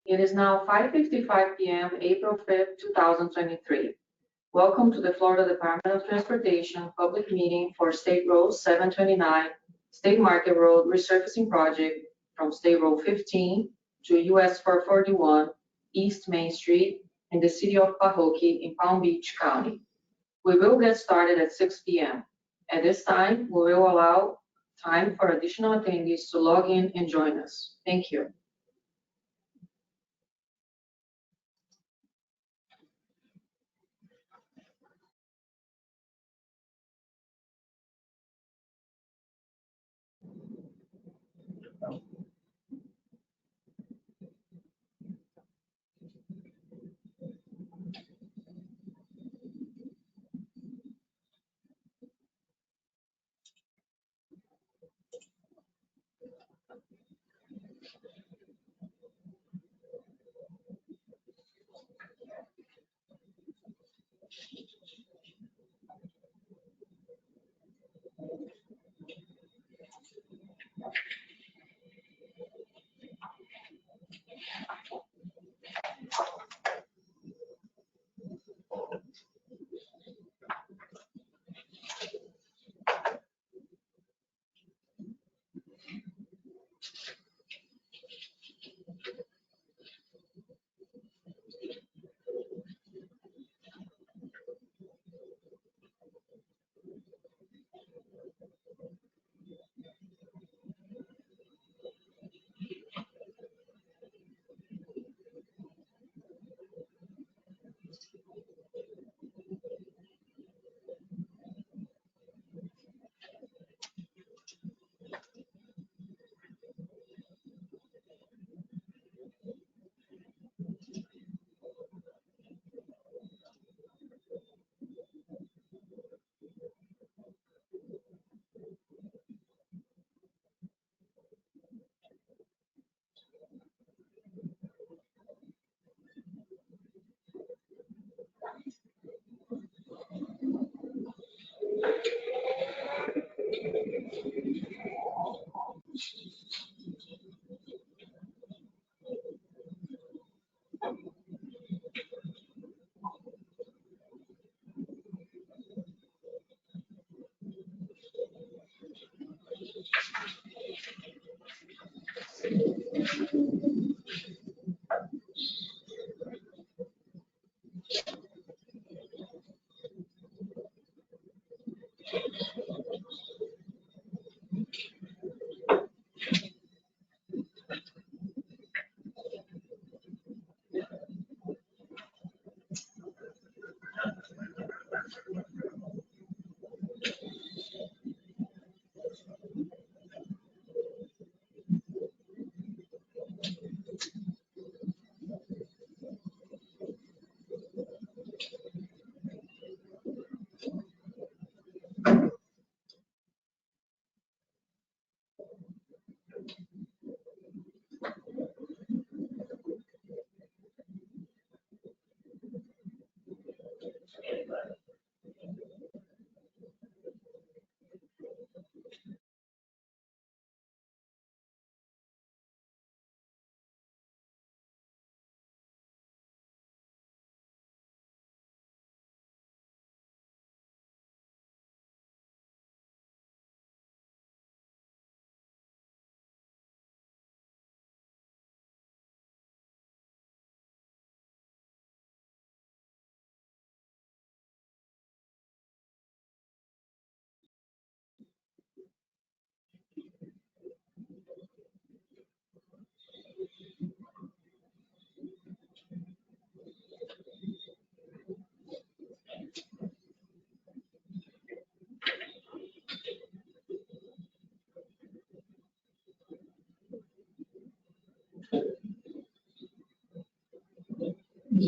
It is now 5:55 p.m., April 5th, 2023. Welcome to the Florida Department of Transportation public meeting for State Road 729, State Market Road Resurfacing Project from State Road 15 to US 441 East Main Street in the city of Pahokee in Palm Beach County. We will get started at 6 p.m. At this time, we will allow time for additional attendees to log in and join us. Thank you.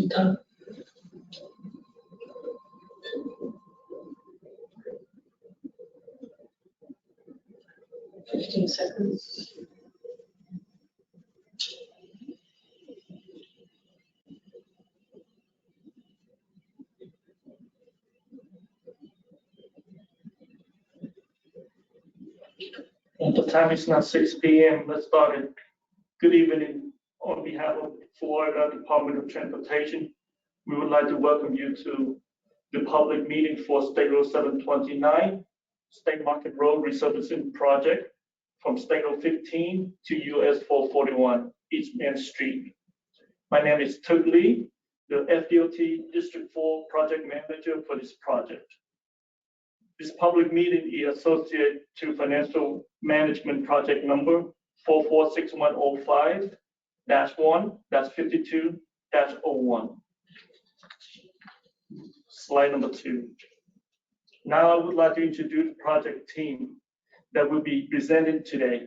Done. 15 seconds. At the time it's not 6 p.m. Let's start it. Good evening. On behalf behalf of Florida Department of Transportation, we would like to welcome you to the public meeting for State Road 729, State Market Road Resurfacing Project from State Road 15 to US 441 East Main Street. My name is Tug Lee, the FDOT District 4 Project Manager for this project. This public meeting is associated to Financial Management Project number 446105-1-52-01. Slide number 2. Now I would like to introduce the project team that will be presenting today.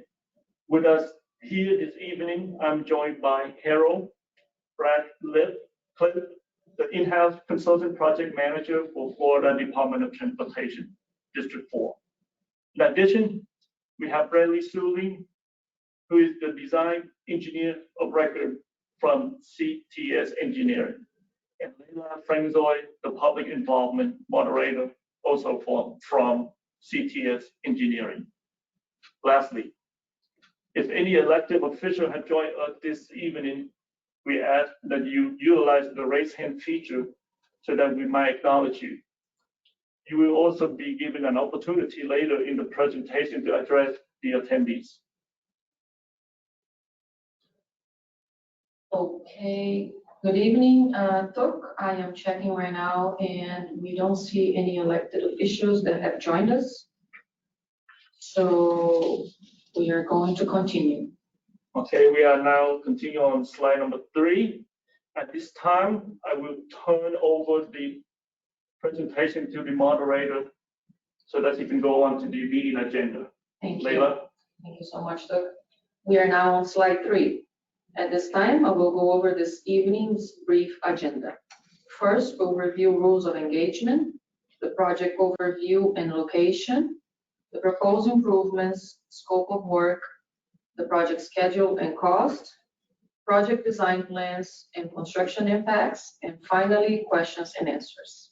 With us here this evening, I'm joined by Harold Cliff, the in-house consultant project manager for Florida Department of Transportation, District 4. In addition, we have Bradley Suley, who is the design engineer of record from CTS Engineering, and Leila Franzoy, the public involvement moderator, also from CTS Engineering. Lastly, if any elected official have joined us this evening, we ask that you utilize the raise hand feature so that we might acknowledge you. You will also be given an opportunity later in the presentation to address the attendees. Okay, good evening, Tuk. I am checking right now and we don't see any elected officials that have joined us. So we are going to continue. Okay, we are now continuing on slide number 3. At this time, I will turn over the presentation to the moderator so that he can go on to the meeting agenda. Thank you. Leila? Thank you so much, Tuk. We are now on slide 3. At this time, I will go over this evening's brief agenda. First, we'll review rules of engagement, the project overview and location, the proposed improvements, scope of work, the project schedule and cost, project design plans and construction impacts, and finally, questions and answers.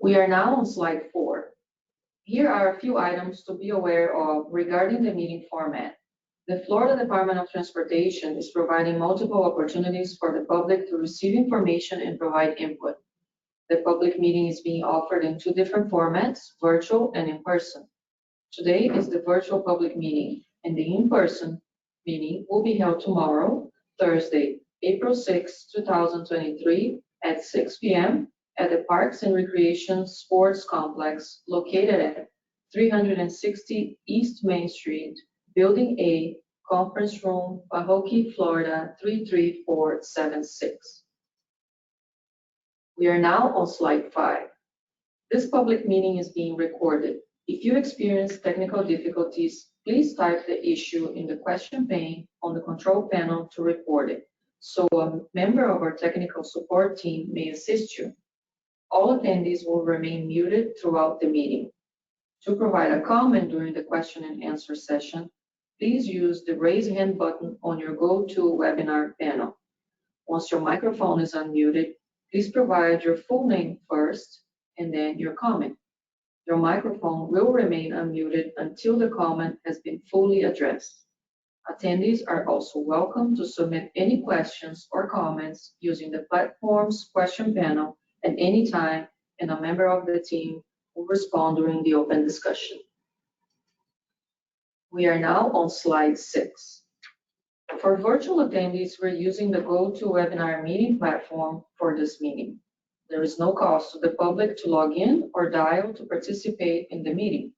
We are now on slide 4. Here are a few items to be aware of regarding the meeting format. The Florida Department of Transportation is providing multiple opportunities for the public to receive information and provide input. The public meeting is being offered in 2 different formats, virtual and in person. Today is the virtual public meeting, and the in-person meeting will be held tomorrow, Thursday, April 6, 2023, at 6 p.m. at the Parks and Recreation Sports Complex located at 360 East Main Street, Building A, Conference Room, Pahokee, Florida 33476. We are now on slide 5. This public meeting is being recorded. If you experience technical difficulties, please type the issue in the question pane on the control panel to report it, so a member of our technical support team may assist you. All attendees will remain muted throughout the meeting. To provide a comment during the question and answer session, please use the raise hand button on your GoToWebinar panel. Once your microphone is unmuted, please provide your full name first and then your comment. Your microphone will remain unmuted until the comment has been fully addressed. Attendees are also welcome to submit any questions or comments using the platform's question panel at any time, and a member of the team will respond during the open discussion. We are now on slide 6. For virtual attendees, we're using the GoToWebinar meeting platform for this meeting. There is no cost to the public to log in or dial to participate in the meeting.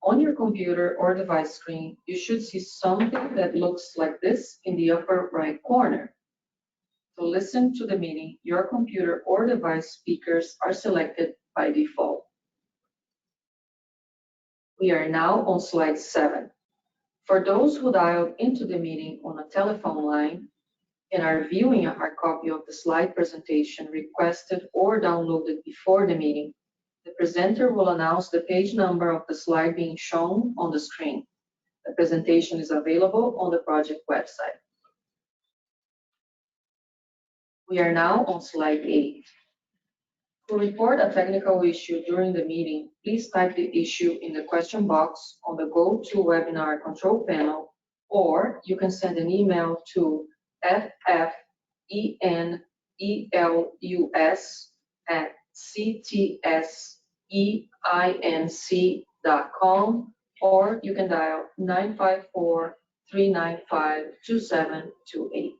On your computer or device screen, you should see something that looks like this in the upper right corner. To listen to the meeting, your computer or device speakers are selected by default. We are now on slide 7. For those who dialed into the meeting on a telephone line and are viewing a hard copy of the slide presentation requested or downloaded before the meeting, the presenter will announce the page number of the slide being shown on the screen. The presentation is available on the project website. We are now on slide 8. To report a technical issue during the meeting, please type the issue in the question box on the GoToWebinar control panel or you can send an email to ffenelus@ctseinc.com, or you can dial 954-395-2728.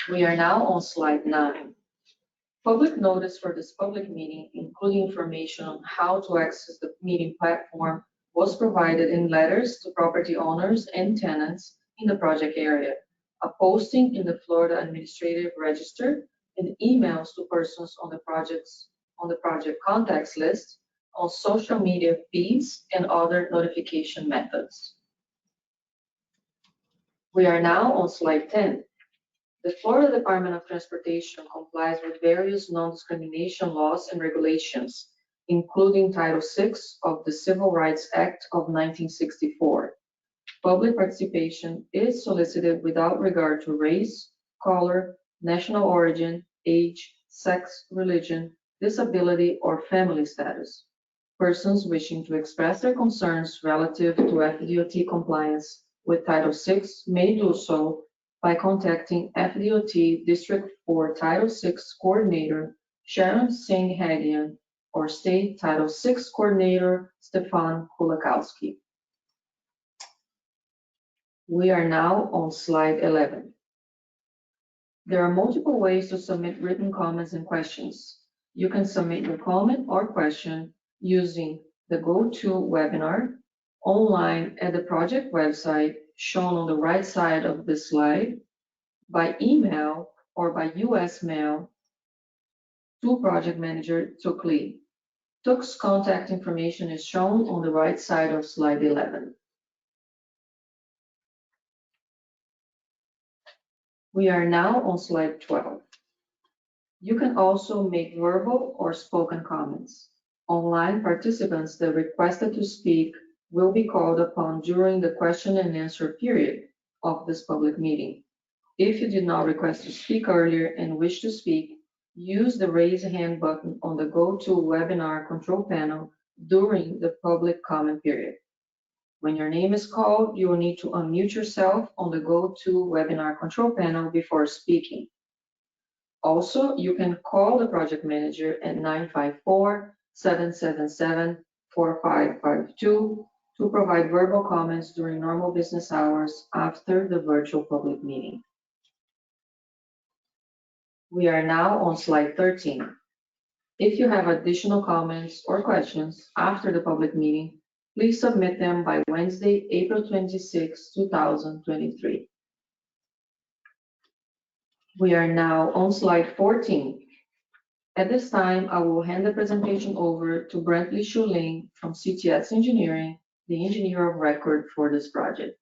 We are now on slide 9. Public notice for this public meeting, including information on how to access the meeting platform, was provided in letters to property owners and tenants in the project area, a posting in the Florida Administrative Register, and emails to persons on the project contacts list, on social media feeds, and other notification methods. We are now on slide 10. The Florida Department of Transportation complies with various non-discrimination laws and regulations, including Title VI of the Civil Rights Act of 1964. Public participation is solicited without regard to race, color, national origin, age, sex, religion, disability, or family status. Persons wishing to express their concerns relative to FDOT compliance with Title VI may do so by contacting FDOT District 4 Title VI Coordinator Sharon Singh-Hagian or State Title VI Coordinator Stefan Kulakowski. We are now on slide 11. There are multiple ways to submit written comments and questions. You can submit your comment or question using the GoToWebinar online at the project website shown on the right side of the slide, by email, or by U.S. mail to Project Manager Tuk Lee. Tuk's contact information is shown on the right side of slide 11. We are now on slide 12. You can also make verbal or spoken comments. Online participants that requested to speak will be called upon during the question and answer period of this public meeting. If you did not request to speak earlier and wish to speak, use the raise hand button on the GoToWebinar control panel during the public comment period. When your name is called, you will need to unmute yourself on the GoToWebinar control panel before speaking. Also, you can call the project manager at 954-777-4552 to provide verbal comments during normal business hours after the virtual public meeting. We are now on slide 13. If you have additional comments or questions after the public meeting, please submit them by Wednesday, April 26, 2023. We are now on slide 14. At this time, I will hand the presentation over to Brantley Shuling from CTS Engineering, the engineer of record for this project.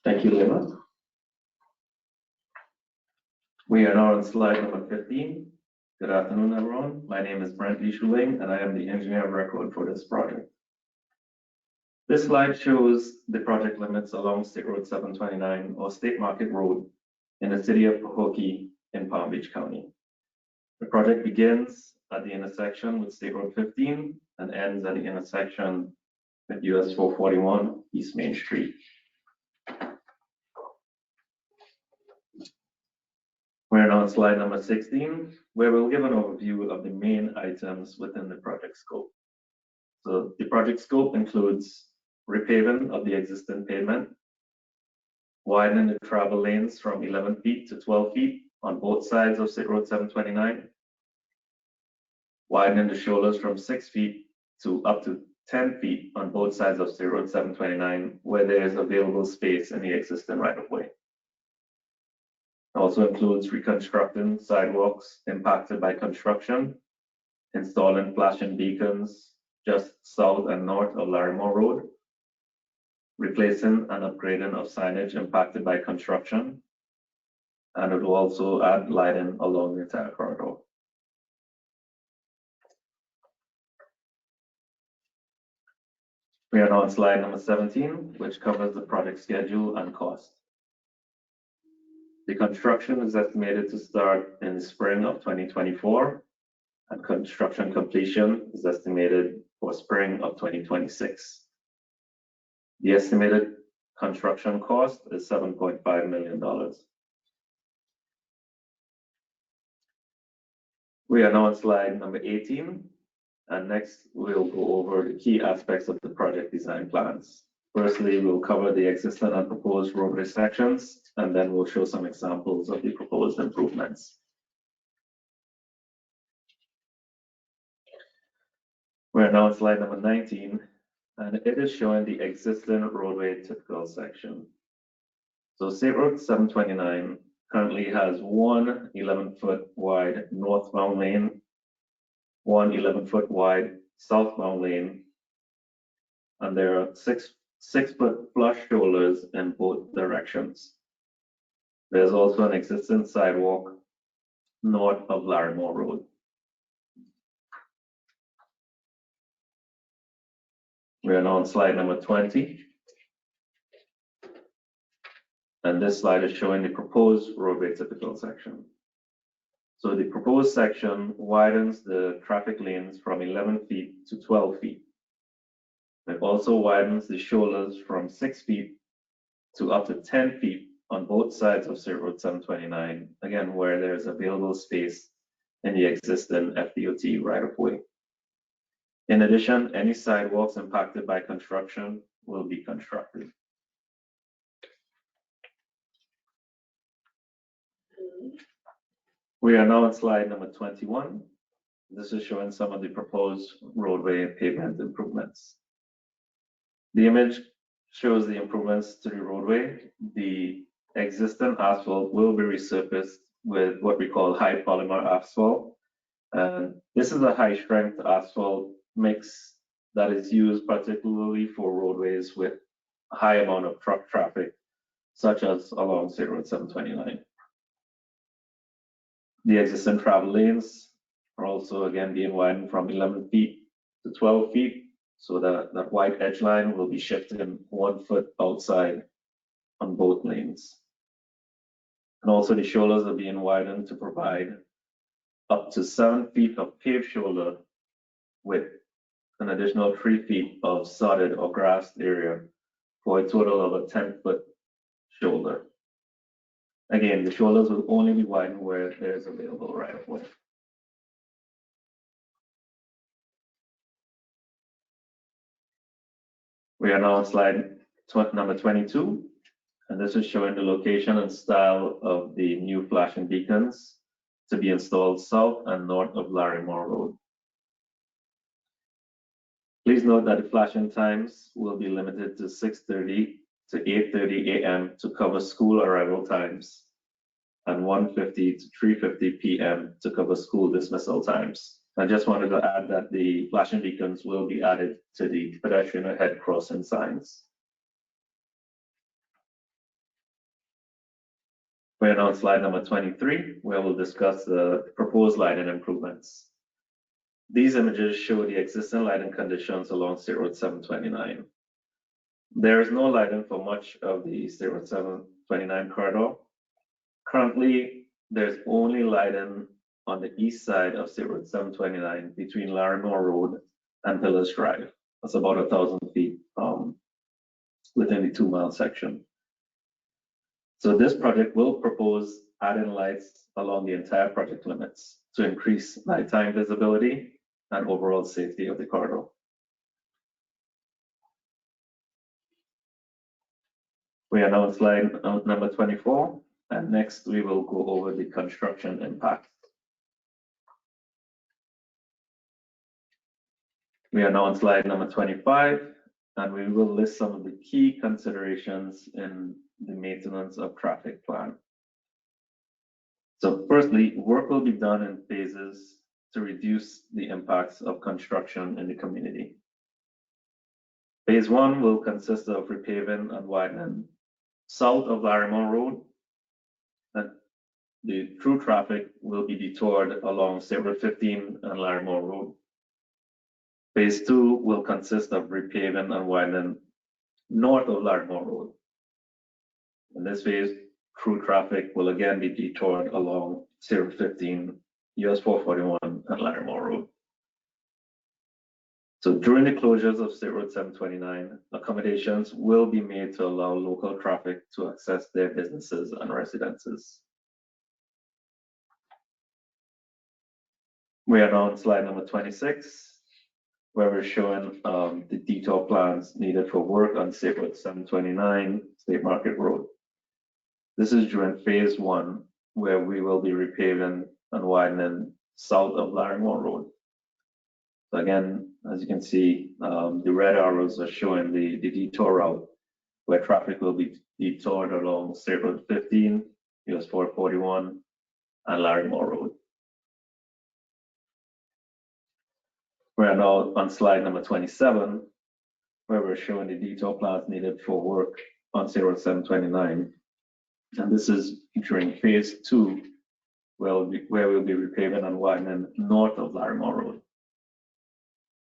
Thank you, Lema. We are now on slide number 15. Good afternoon, everyone. My name is Brantley Shuling, and I am the engineer of record for this project. This slide shows the project limits along State Road 729 or State Market Road in the city of Pahokee in Palm Beach County. The project begins at the intersection with State Road 15 and ends at the intersection with US 441 East Main Street. We're now on slide number 16, where we'll give an overview of the main items within the project scope. So the project scope includes repaving of the existing pavement, widening the travel lanes from 11 feet to 12 feet on both sides of State Road 729, widening the shoulders from 6 feet to up to 10 feet on both sides of State Road 729, where there is available space in the existing right-of-way. Also includes reconstructing sidewalks impacted by construction, installing flashing beacons just south and north of Larimore Road, replacing and upgrading of signage impacted by construction, and it will also add lighting along the entire corridor. We are now on slide number 17, which covers the project schedule and cost. The construction is estimated to start in the spring of 2024 and construction completion is estimated for spring of 2026. The estimated construction cost is $7.5 million. We are now on slide number 18, and next we'll go over the key aspects of the project design plans. Firstly, we'll cover the existing and proposed roadway sections, and then we'll show some examples of the proposed improvements. We're now on slide number 19, and it is showing the existing roadway typical section. So State Road 729 currently has one 11-foot wide northbound lane, one 11-foot wide southbound lane, and there are six-foot flush shoulders in both directions. There's also an existing sidewalk north of Larimore Road. We are now on slide number 20. And this slide is showing the proposed roadway typical section. So the proposed section widens the traffic lanes from 11 feet to 12 feet. It also widens the shoulders from 6 feet to up to 10 feet on both sides of State Road 729, again, where there's available space in the existing FDOT right-of-way. In addition, any sidewalks impacted by construction will be constructed. We are now on slide number 21. This is showing some of the proposed roadway and pavement improvements. The image shows the improvements to the roadway. The existing asphalt will be resurfaced with what we call high polymer asphalt. This is a high strength asphalt mix that is used particularly for roadways with a high amount of truck traffic, such as along State Road 729. The existing travel lanes are also again being widened from 11 feet to 12 feet, so that white edge line will be shifted 1 foot outside on both lanes. And also the shoulders are being widened to provide up to 7 feet of paved shoulder with an additional 3 feet of sodded or grassed area for a total of a 10-foot shoulder. Again, the shoulders will only be widened where there's available right-of-way. We are now on slide number 22, and this is showing the location and style of the new flashing beacons to be installed south and north of Larimore Road. Please note that the flashing times will be limited to 6:30 to 8:30 a.m. to cover school arrival times, and 1:50 to 3:50 p.m. to cover school dismissal times. I just wanted to add that the flashing beacons will be added to the pedestrian ahead crossing signs. We are now on slide number 23, where we'll discuss the proposed lighting improvements. These images show the existing lighting conditions along State Road 729. There is no lighting for much of the State Road 729 corridor. Currently, there's only lighting on the east side of State Road 729 between Larimore Road and Pillars Drive. That's about 1,000 feet within the 2-mile section. So this project will propose adding lights along the entire project limits to increase nighttime visibility and overall safety of the corridor. We are now on slide number 24, and next we will go over the construction impact. We are now on slide number 25, and we will list some of the key considerations in the maintenance of traffic plan. So firstly, work will be done in phases to reduce the impacts of construction in the community. Phase 1 will consist of repaving and widening south of Larimore Road, and the through traffic will be detoured along State Road 15 and Larimore Road. Phase 2 will consist of repaving and widening north of Larimore Road. In this phase, through traffic will again be detoured along State Road 15, US 441, and Larimore Road. So during the closures of State Road 729, accommodations will be made to allow local traffic to access their businesses and residences. We are now on slide number 26, where we're showing the detailed plans needed for work on State Road 729, State Market Road. This is during phase 1, where we will be repaving and widening south of Larimore Road. So again, as you can see, the red arrows are showing the detour route where traffic will be detoured along State Road 15, US 441, and Larimore Road. We are now on slide number 27, where we're showing the detailed plans needed for work on State Road 729. And this is during phase 2, where we'll be repaving and widening north of Larimore Road.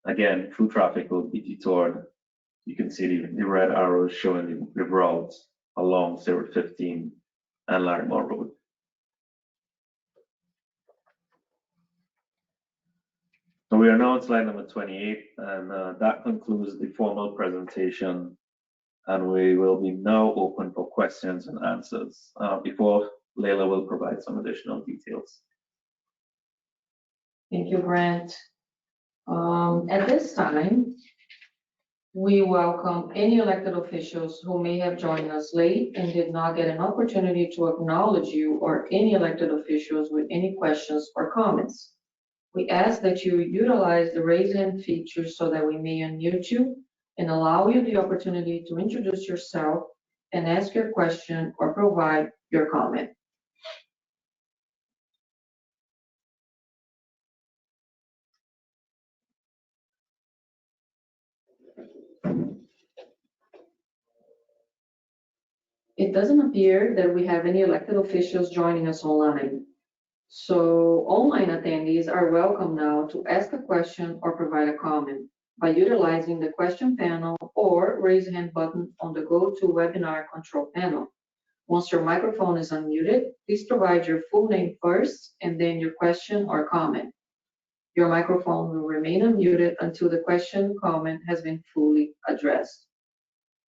Again, through traffic will be detoured. You can see the red arrows showing the routes along State Road 15 and Larimore Road. So we are now on slide number 28, and that concludes the formal presentation. And we will be now open for questions and answers before Leila will provide some additional details. Thank you, Grant. At this time, we welcome any elected officials who may have joined us late and did not get an opportunity to acknowledge you, or any elected officials with any questions or comments. We ask that you utilize the raise hand feature so that we may unmute you and allow you the opportunity to introduce yourself and ask your question or provide your comment. It doesn't appear that we have any elected officials joining us online. So online attendees are welcome now to ask a question or provide a comment by utilizing the question panel or raise hand button on the GoToWebinar control panel. Once your microphone is unmuted, please provide your full name first and then your question or comment. Your microphone will remain unmuted until the question comment has been fully addressed.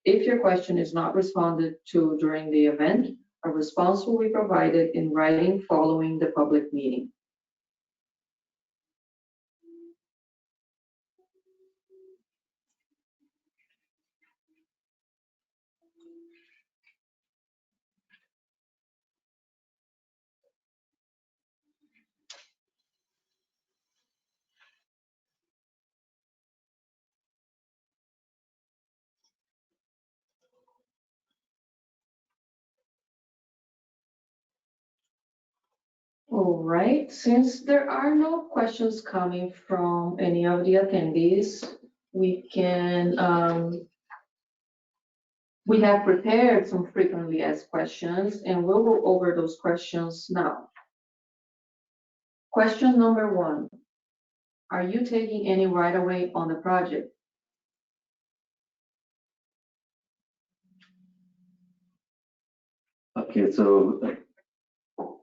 If your question is not responded to during the event, a response will be provided in writing following the public meeting. All right, since there are no questions coming from any of the attendees, we have prepared some frequently asked questions and we'll go over those questions now. Question number 1, are you taking any right-of-way on the project? Okay, so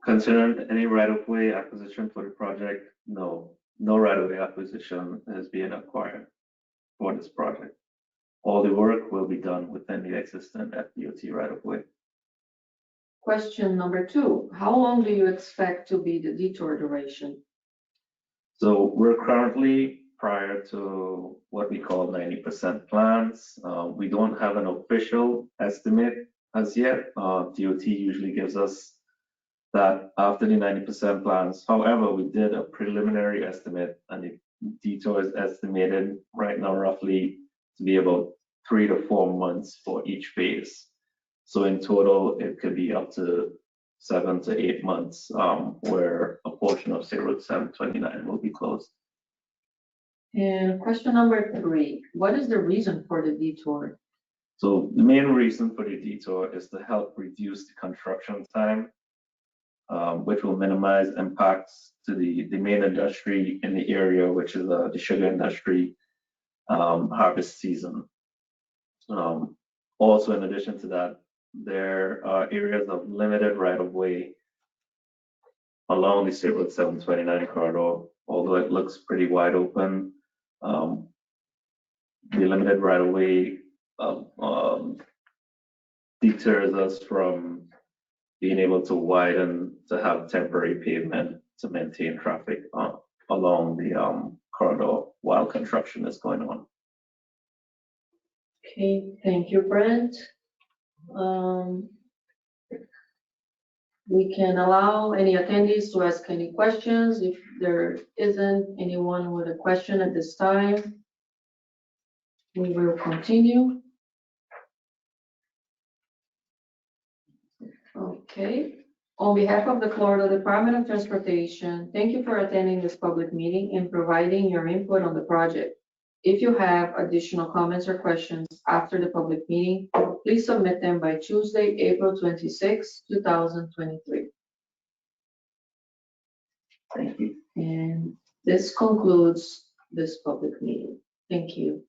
considering any right-of-way acquisition for the project, no right-of-way acquisition is being acquired for this project. All the work will be done within the existing FDOT right-of-way. Question number 2, how long do you expect to be the detour duration? So we're currently prior to what we call 90% plans. We don't have an official estimate as yet. DOT usually gives us that after the 90% plans. However, we did a preliminary estimate and the detour is estimated right now roughly to be about 3 to 4 months for each phase. So in total, it could be up to 7 to 8 months where a portion of State Road 729 will be closed. And question number 3, what is the reason for the detour? So the main reason for the detour is to help reduce the construction time, which will minimize impacts to the main industry in the area, which is the sugar industry harvest season. Also, in addition to that, there are areas of limited right-of-way along the State Road 729 corridor, although it looks pretty wide open. The limited right of way deters us from being able to widen to have temporary pavement to maintain traffic along the corridor while construction is going on. Okay, thank you, Brent. We can allow any attendees to ask any questions. If there isn't anyone with a question at this time, we will continue. Okay. On behalf of the Florida Department of Transportation, thank you for attending this public meeting and providing your input on the project. If you have additional comments or questions after the public meeting, please submit them by Tuesday, April 26, 2023. Thank you. And this concludes this public meeting. Thank you.